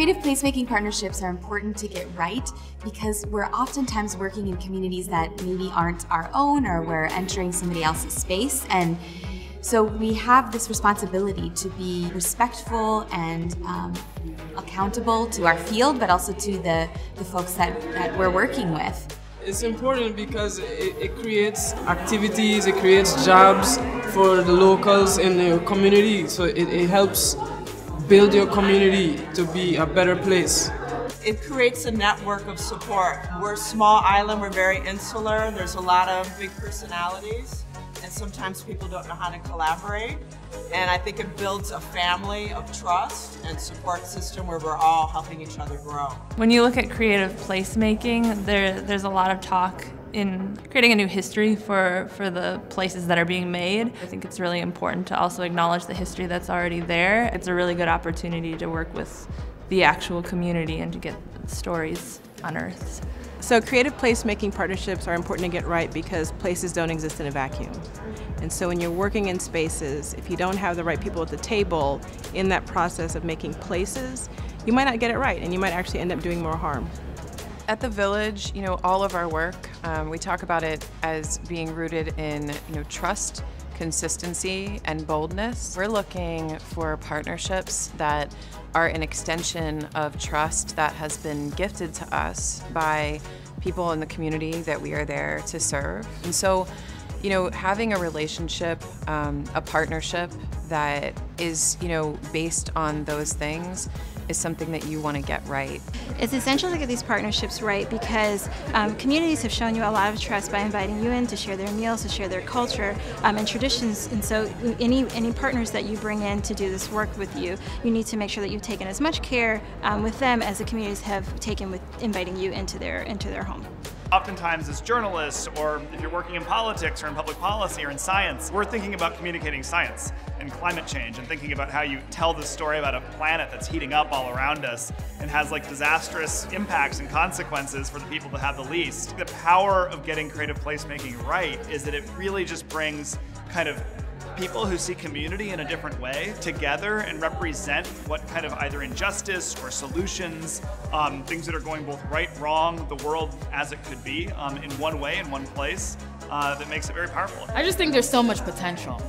Creative placemaking partnerships are important to get right because we're oftentimes working in communities that maybe aren't our own, or we're entering somebody else's space. And so we have this responsibility to be respectful and accountable to our field, but also to the folks that we're working with. It's important because it creates activities, it creates jobs for the locals in your community. So it helps build your community to be a better place. It creates a network of support. We're a small island, we're very insular, there's a lot of big personalities, and sometimes people don't know how to collaborate. And I think it builds a family of trust and support system where we're all helping each other grow. When you look at creative placemaking, there's a lot of talk in creating a new history for the places that are being made. I think it's really important to also acknowledge the history that's already there. It's a really good opportunity to work with the actual community and to get stories unearthed. So creative placemaking partnerships are important to get right because places don't exist in a vacuum. And so when you're working in spaces, if you don't have the right people at the table in that process of making places, you might not get it right and you might actually end up doing more harm. At the Village, all of our work, we talk about it as being rooted in, trust, consistency, and boldness. We're looking for partnerships that are an extension of trust that has been gifted to us by people in the community that we are there to serve. And so, having a relationship, a partnership that is, based on those things is something that you want to get right. It's essential to get these partnerships right because communities have shown you a lot of trust by inviting you in to share their meals, to share their culture and traditions. And so any partners that you bring in to do this work with you, you need to make sure that you've taken as much care with them as the communities have taken with inviting you into their home. Oftentimes as journalists, or if you're working in politics or in public policy or in science, we're thinking about communicating science and climate change and thinking about how you tell the story about a planet that's heating up all around us and has disastrous impacts and consequences for the people that have the least. The power of getting creative placemaking right is that it really just brings people who see community in a different way together and represent what either injustice or solutions, things that are going both right, wrong, the world as it could be in one way, in one place, that makes it very powerful. I just think there's so much potential.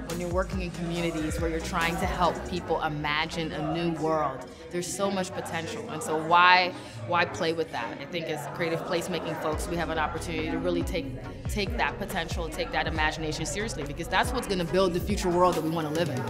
When you're working in communities where you're trying to help people imagine a new world, there's so much potential. And so why play with that? I think as creative placemaking folks, we have an opportunity to really take that potential, take that imagination seriously, because that's what's going to build the future world that we want to live in.